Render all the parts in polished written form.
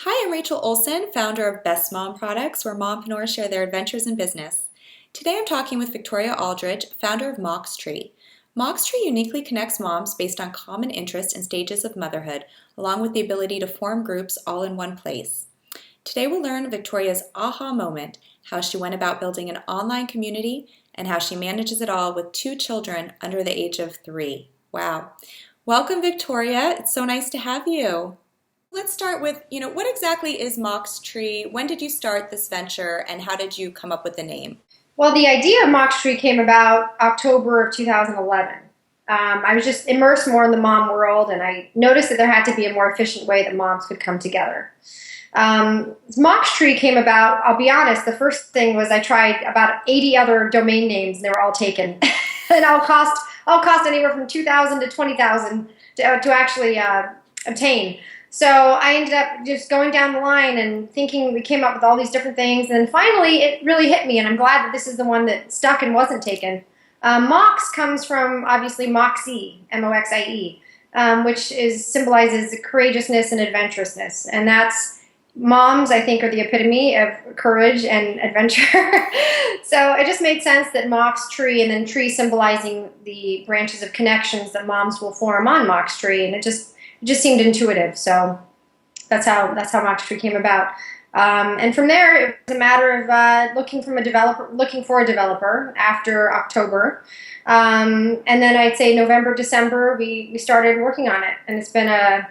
Hi, I'm Rachel Olson, founder of Best Mom Products, where mompreneurs share their adventures in business. Today I'm talking with Victoria Aldridge, founder of MoxTree. MoxTree uniquely connects moms based on common interests and stages of motherhood, along with the ability to form groups all in one place. Today we'll learn Victoria's aha moment, how she went about building an online community, and how she manages it all with 2 children under the age of 3. Wow. Welcome, Victoria. It's so nice to have you. Let's start with, what exactly is MoxTree? When did you start this venture and how did you come up with the name? Well, the idea of MoxTree came about October of 2011. I was just immersed more in the mom world, and I noticed that there had to be a more efficient way that moms could come together. MoxTree came about, I'll be honest, the first thing was I tried about 80 other domain names, and they were all taken. And all cost anywhere from $2,000 to $20,000 to actually obtain. So I ended up just going down the line and thinking we came up with all these different things. And then finally, it really hit me, and I'm glad that this is the one that stuck and wasn't taken. Mox comes from, obviously, Moxie, M-O-X-I-E, which symbolizes courageousness and adventurousness. And that's, moms, I think, are the epitome of courage and adventure. So it just made sense that MoxTree, and then tree symbolizing the branches of connections that moms will form on MoxTree. And it just seemed intuitive, so that's how MoxTree came about. And from there, it was a matter of looking for a developer after October, and then I'd say November, December, we started working on it, and it's been a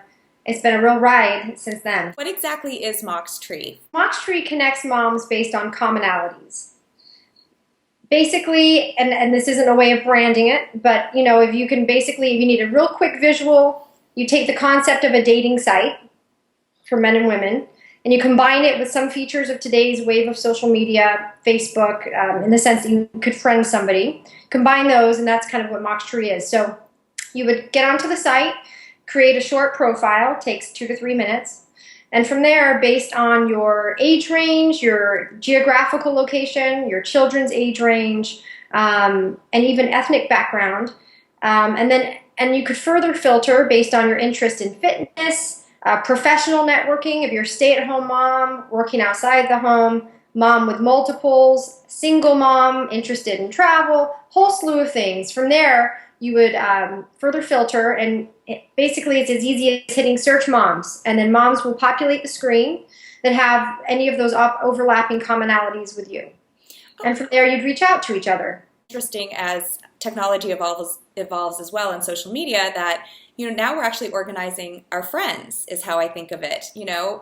real ride since then. What exactly is MoxTree? MoxTree connects moms based on commonalities. Basically, and this isn't a way of branding it, but if you need a real quick visual. You take the concept of a dating site for men and women, and you combine it with some features of today's wave of social media, Facebook, in the sense that you could friend somebody. Combine those, and that's kind of what MoxTree is. So you would get onto the site, create a short profile, takes 2 to 3 minutes, and from there, based on your age range, your geographical location, your children's age range, and even ethnic background, and you could further filter based on your interest in fitness, professional networking, if you're a stay-at-home mom, working outside the home, mom with multiples, single mom, interested in travel, whole slew of things. From there, you would further filter, and basically it's as easy as hitting search moms, and then moms will populate the screen that have any of those overlapping commonalities with you. And from there, you'd reach out to each other. Interesting as technology evolves as well in social media that now we're actually organizing our friends is how I think of it.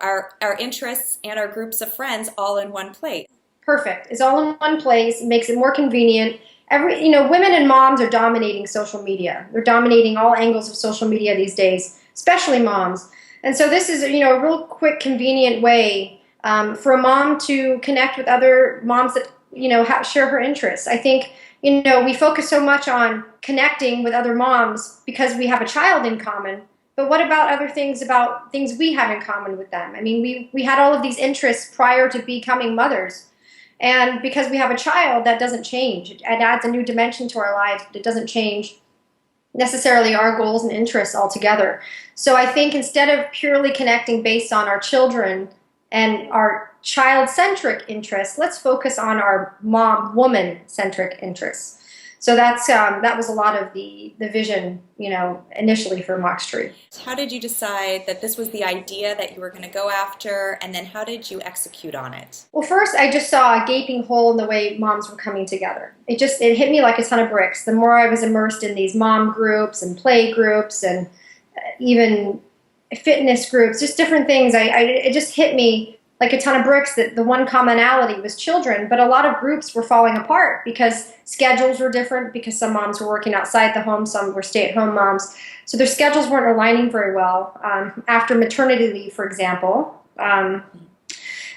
Our interests and our groups of friends all in one place. Perfect. It's all in one place. It makes it more convenient. Women and moms are dominating social media. They're dominating all angles of social media these days, especially moms. And so this is a real quick, convenient way for a mom to connect with other moms that share her interests. I think we focus so much on connecting with other moms because we have a child in common, but what about other things we have in common with them? I mean, we had all of these interests prior to becoming mothers, and because we have a child, that doesn't change. It adds a new dimension to our lives, but it doesn't change necessarily our goals and interests altogether. So I think instead of purely connecting based on our children and our child-centric interests, let's focus on our woman-centric interests. So that was a lot of the vision, initially for MoxTree. How did you decide that this was the idea that you were going to go after, and then how did you execute on it? Well, first, I just saw a gaping hole in the way moms were coming together. It hit me like a ton of bricks. The more I was immersed in these mom groups and play groups and even fitness groups, just different things, it just hit me like a ton of bricks that the one commonality was children, but a lot of groups were falling apart because schedules were different, because some moms were working outside the home, some were stay-at-home moms, so their schedules weren't aligning very well after maternity leave, for example. And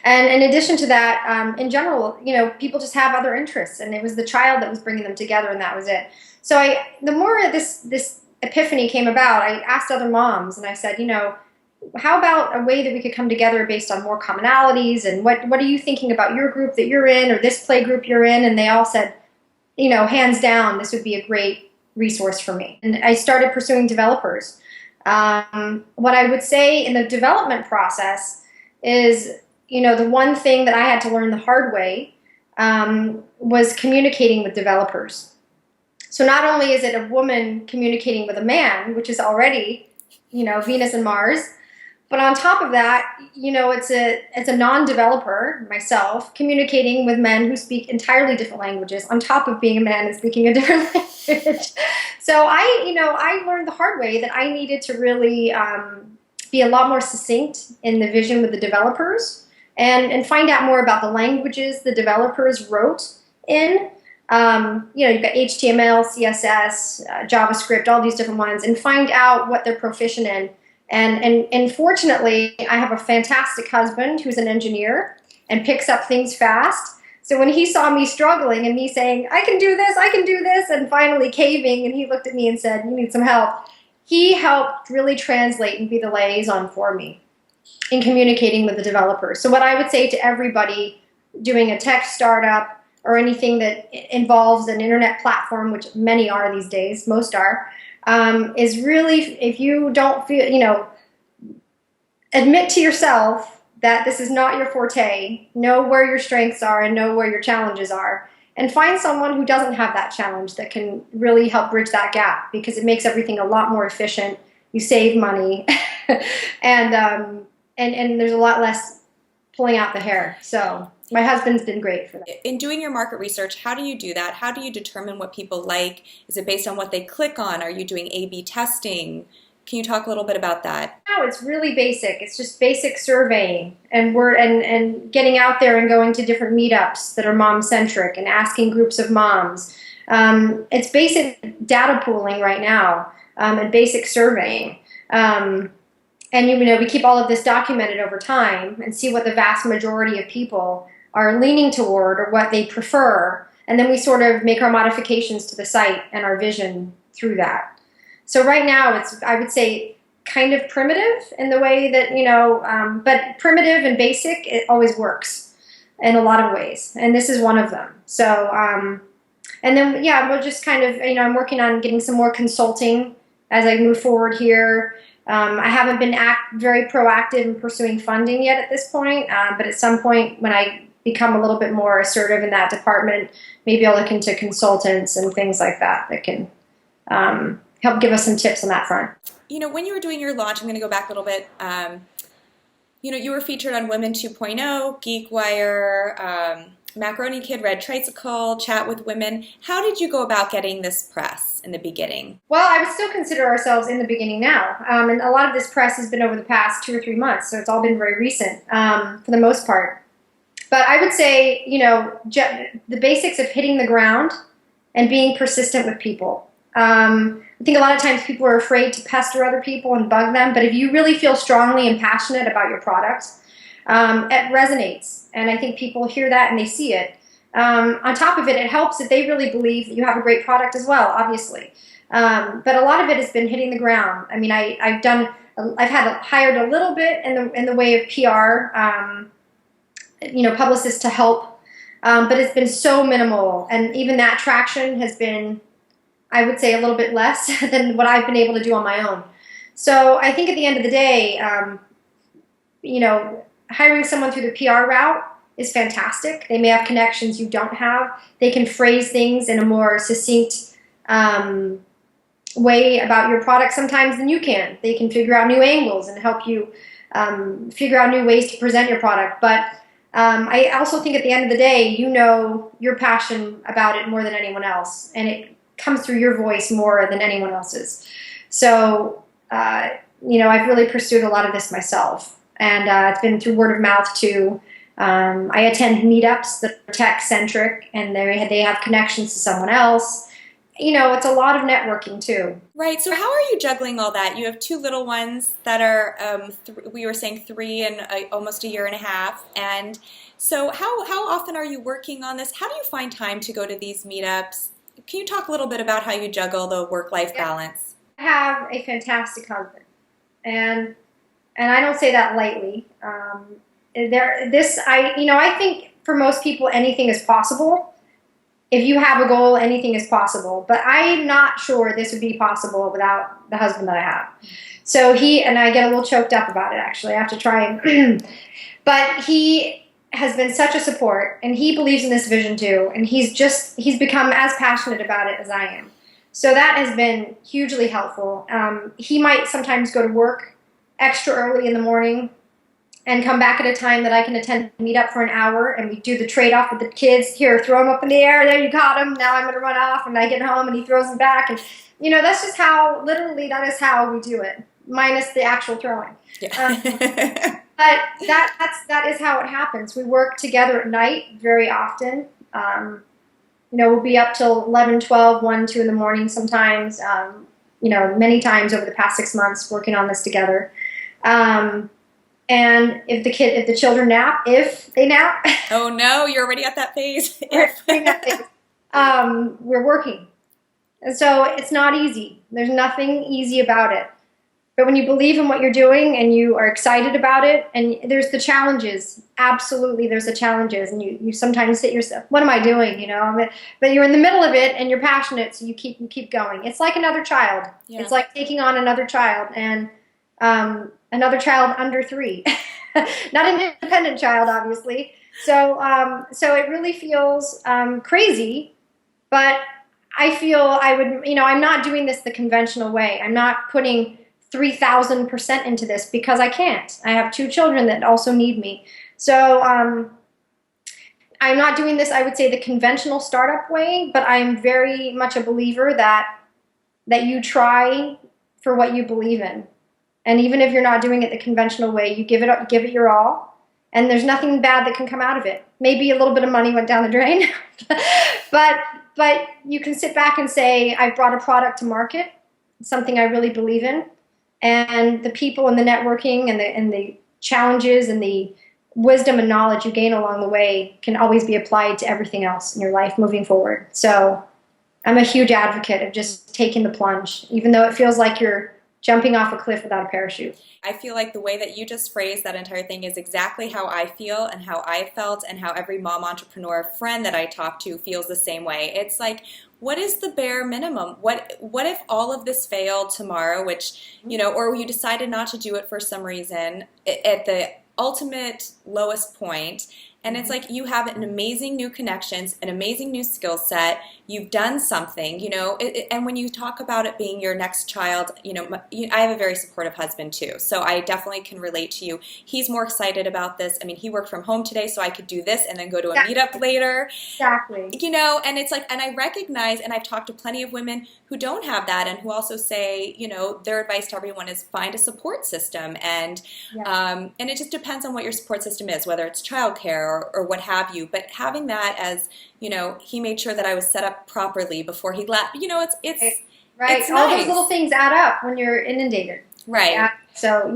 in addition to that, in general, people just have other interests, and it was the child that was bringing them together, and that was it. So the more this epiphany came about, I asked other moms, and I said, how about a way that we could come together based on more commonalities, and what are you thinking about your group that you're in, or this play group you're in? And they all said, hands down, this would be a great resource for me. And I started pursuing developers. What I would say in the development process, is, the one thing that I had to learn the hard way was communicating with developers. So not only is it a woman communicating with a man, which is already, Venus and Mars, but on top of that, it's a non-developer, myself, communicating with men who speak entirely different languages, on top of being a man and speaking a different language. So I learned the hard way that I needed to really be a lot more succinct in the vision with the developers and find out more about the languages the developers wrote in. You've got HTML, CSS, JavaScript, all these different ones, and find out what they're proficient in. And fortunately, I have a fantastic husband who's an engineer and picks up things fast. So when he saw me struggling and me saying, I can do this, and finally caving, and he looked at me and said, you need some help, he helped really translate and be the liaison for me in communicating with the developers. So what I would say to everybody doing a tech startup or anything that involves an internet platform, which many are these days, most are, is really, if you don't feel, admit to yourself that this is not your forte, know where your strengths are and know where your challenges are, and find someone who doesn't have that challenge that can really help bridge that gap, because it makes everything a lot more efficient. You save money, and there's a lot less pulling out the hair. So my husband's been great for that. In doing your market research, how do you do that? How do you determine what people like? Is it based on what they click on? Are you doing A/B testing? Can you talk a little bit about that? No, it's really basic. It's just basic surveying, and and getting out there and going to different meetups that are mom-centric and asking groups of moms. It's basic data pooling right now, and basic surveying. And we keep all of this documented over time and see what the vast majority of people are leaning toward or what they prefer, and then we sort of make our modifications to the site and our vision through that. So right now it's, I would say, kind of primitive in the way that, but primitive and basic, it always works in a lot of ways, and this is one of them. So and then we'll just kind of, I'm working on getting some more consulting as I move forward here. I haven't been very proactive in pursuing funding yet at this point, but at some point when I become a little bit more assertive in that department, maybe I'll look into consultants and things like that that can help give us some tips on that front. When you were doing your launch, I'm going to go back a little bit. You were featured on Women 2.0, GeekWire, Macaroni Kid, Red Tricycle, Chat with Women. How did you go about getting this press in the beginning? Well, I would still consider ourselves in the beginning now. And a lot of this press has been over the past 2 or 3 months, so it's all been very recent for the most part. But I would say, the basics of hitting the ground and being persistent with people. I think a lot of times people are afraid to pester other people and bug them, but if you really feel strongly and passionate about your product, it resonates. And I think people hear that and they see it. On top of it, it helps if they really believe that you have a great product as well, obviously. But a lot of it has been hitting the ground. I mean, I've hired a little bit in the way of PR, publicists to help, but it's been so minimal, and even that traction has been, I would say, a little bit less than what I've been able to do on my own. So I think at the end of the day, hiring someone through the PR route is fantastic. They may have connections you don't have. They can phrase things in a more succinct way about your product sometimes than you can. They can figure out new angles and help you figure out new ways to present your product. But I also think at the end of the day, your passion about it more than anyone else, and it comes through your voice more than anyone else's. So, I've really pursued a lot of this myself, and it's been through word of mouth too. I attend meetups that are tech-centric, and they have connections to someone else. It's a lot of networking too. Right. So how are you juggling all that? You have 2 little ones that are, we were saying 3 and almost a year and a half. And so how often are you working on this? How do you find time to go to these meetups? Can you talk a little bit about how you juggle the work-life balance? I have a fantastic husband, and I don't say that lightly. I think for most people anything is possible if you have a goal, anything is possible. But I'm not sure this would be possible without the husband that I have. So and I get a little choked up about it, actually. I have to try and, but he has been such a support, and he believes in this vision too. And he's become as passionate about it as I am. So that has been hugely helpful. He might sometimes go to work extra early in the morning and come back at a time that I can attend a meetup for an hour, and we do the trade-off with the kids. Here, throw them up in the air. There, you got them. Now I'm going to run off, and I get home, and he throws them back. And, that's just how, literally, that is how we do it, minus the actual throwing. Yeah. But that is how it happens. We work together at night very often. We'll be up till 11, 12, 1, 2 in the morning sometimes, many times over the past 6 months working on this together. And if the children nap, if they nap. Oh no, you're already at that phase. We're working. And so it's not easy. There's nothing easy about it. But when you believe in what you're doing and you are excited about it, and there's the challenges, absolutely there's the challenges, and you sometimes hit yourself, what am I doing, But you're in the middle of it and you're passionate, so you keep going. It's like another child. Yeah. It's like taking on another child, and another child under 3. Not an independent child, obviously. So it really feels crazy, but I feel I would, I'm not doing this the conventional way. I'm not putting 3,000% into this because I can't. I have 2 children that also need me. So I'm not doing this, I would say, the conventional startup way, but I'm very much a believer that you try for what you believe in. And even if you're not doing it the conventional way, you give it your all, and there's nothing bad that can come out of it. Maybe a little bit of money went down the drain, but you can sit back and say, I've brought a product to market, something I really believe in, and the people and the networking and the challenges and the wisdom and knowledge you gain along the way can always be applied to everything else in your life moving forward. So I'm a huge advocate of just taking the plunge, even though it feels like you're jumping off a cliff without a parachute. I feel like the way that you just phrased that entire thing is exactly how I feel and how I felt, and how every mom entrepreneur friend that I talk to feels the same way. It's like, what is the bare minimum? What if all of this failed tomorrow, which, or you decided not to do it for some reason at the ultimate lowest point, and it's like you have an amazing new connections, an amazing new skill set, you've done something, and when you talk about it being your next child, I have a very supportive husband too, so I definitely can relate to you. He's more excited about this. I mean, he worked from home today, so I could do this and then go to a meetup later. Exactly. And it's like, and I recognize, and I've talked to plenty of women who don't have that, and who also say, their advice to everyone is find a support system, and it just depends on what your support system is, whether it's childcare or what have you. But having that as, he made sure that I was set up properly before he left. It's right. It's all nice. Those little things add up when you're inundated. Right. Yeah. So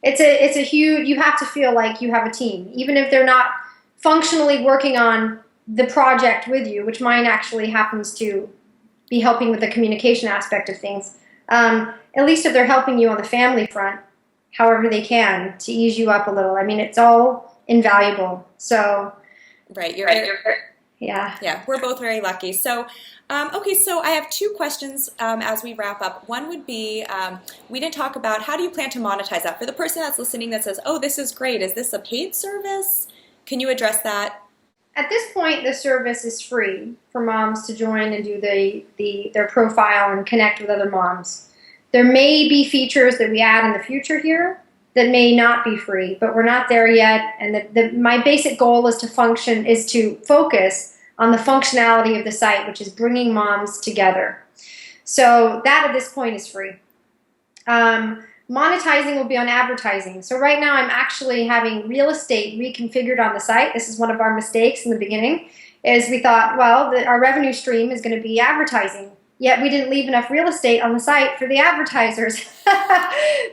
it's a huge. You have to feel like you have a team, even if they're not functionally working on the project with you, which mine actually happens to be helping with the communication aspect of things. At least if they're helping you on the family front, however they can, to ease you up a little. I mean, it's all invaluable. So, right, yeah, we're both very lucky. So, okay, so I have 2 questions as we wrap up. One would be, we didn't talk about how do you plan to monetize that? For the person that's listening that says, oh, this is great, is this a paid service? Can you address that? At this point, the service is free for moms to join and do their profile and connect with other moms. There may be features that we add in the future here that may not be free, but we're not there yet. And my basic goal is to focus on the functionality of the site, which is bringing moms together. So that at this point is free. Monetizing will be on advertising. So right now I'm actually having real estate reconfigured on the site. This is one of our mistakes in the beginning, is we thought, well, our revenue stream is going to be advertising. Yet we didn't leave enough real estate on the site for the advertisers.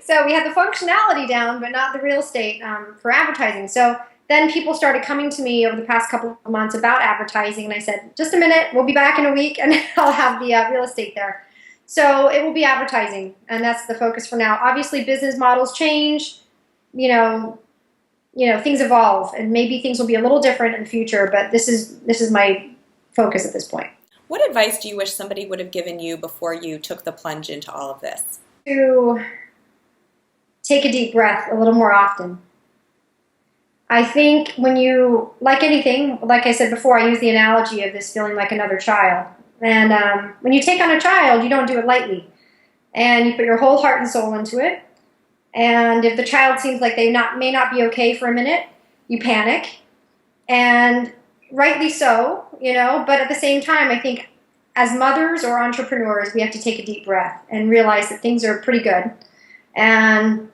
So we had the functionality down, but not the real estate for advertising. So then people started coming to me over the past couple of months about advertising, and I said, just a minute, we'll be back in a week, and I'll have the real estate there. So it will be advertising, and that's the focus for now. Obviously, business models change, things evolve, and maybe things will be a little different in the future, but this is my focus at this point. What advice do you wish somebody would have given you before you took the plunge into all of this? To take a deep breath a little more often. I think when you, like anything, like I said before, I use the analogy of this feeling like another child. And when you take on a child, you don't do it lightly. And you put your whole heart and soul into it. And if the child seems like they may not be okay for a minute, you panic. And rightly so, but at the same time, I think as mothers or entrepreneurs, we have to take a deep breath and realize that things are pretty good. And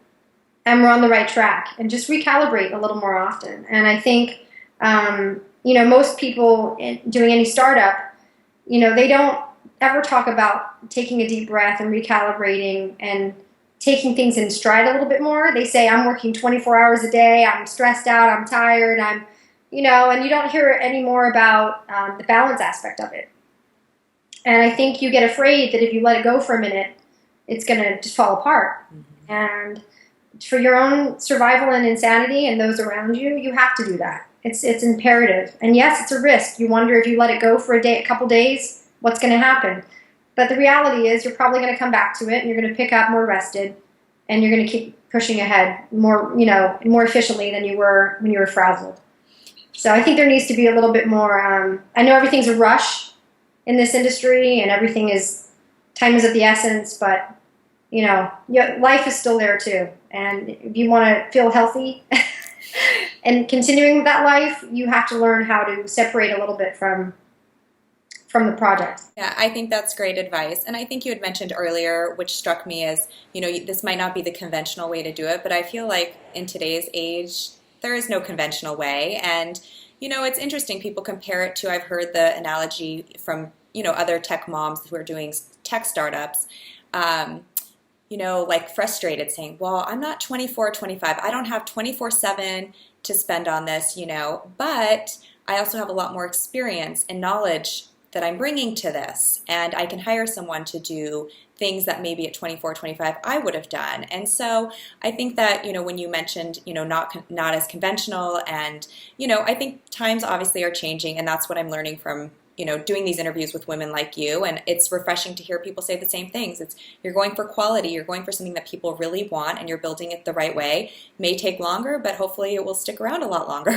we're on the right track, and just recalibrate a little more often. And I think, most people doing any startup, they don't ever talk about taking a deep breath and recalibrating and taking things in stride a little bit more. They say, I'm working 24 hours a day, I'm stressed out, I'm tired, and you don't hear any more about the balance aspect of it. And I think you get afraid that if you let it go for a minute, it's going to just fall apart. Mm-hmm. And for your own survival and insanity and those around you, you have to do that. It's imperative. And yes, it's a risk. You wonder if you let it go for a couple days, what's going to happen? But the reality is you're probably going to come back to it, and you're going to pick up more rested, and you're going to keep pushing ahead more efficiently than you were when you were frazzled. So I think there needs to be a little bit more. I know everything's a rush in this industry, and time is of the essence, but life is still there too. And if you want to feel healthy and continuing with that life, you have to learn how to separate a little bit from the project. Yeah, I think that's great advice. And I think you had mentioned earlier, which struck me as, this might not be the conventional way to do it, but I feel like in today's age, there is no conventional way. And, it's interesting. People compare it to, I've heard the analogy from, other tech moms who are doing tech startups, like frustrated saying, well, I'm not 24, 25. I don't have 24/7 to spend on this, but I also have a lot more experience and knowledge that I'm bringing to this. And I can hire someone to do things that maybe at 24, 25 I would have done. And so I think that, when you mentioned, not as conventional, and, I think times obviously are changing, and that's what I'm learning from doing these interviews with women like you, and it's refreshing to hear people say the same things. You're going for quality, you're going for something that people really want, and you're building it the right way. It may take longer, but hopefully it will stick around a lot longer,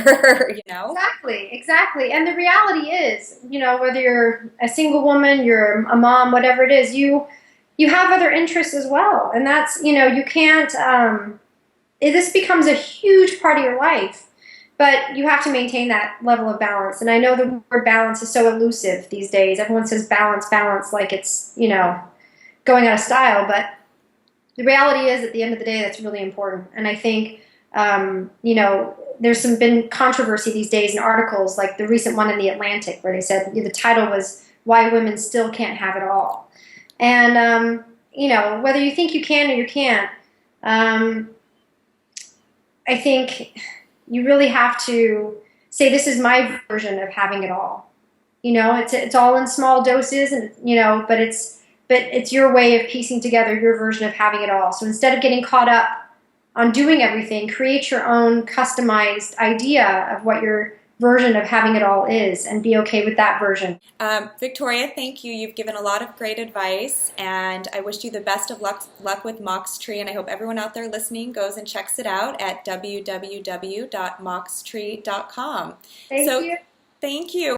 Exactly. And the reality is, whether you're a single woman, you're a mom, whatever it is, you have other interests as well. And that's, you can't, this becomes a huge part of your life. But you have to maintain that level of balance. And I know the word balance is so elusive these days. Everyone says balance, like it's, going out of style. But the reality is, at the end of the day, that's really important. And I think, there's been controversy these days in articles, like the recent one in The Atlantic, where they said the title was "Why Women Still Can't Have It All." And, whether you think you can or you can't, I think you really have to say, this is my version of having it all. It's all in small doses, and but it's your way of piecing together your version of having it all. So instead of getting caught up on doing everything, create your own customized idea of what your version of having it all is, and be okay with that version. Victoria, thank you. You've given a lot of great advice, and I wish you the best of luck with MoxTree, and I hope everyone out there listening goes and checks it out at www.moxtree.com. Thank you. Thank you.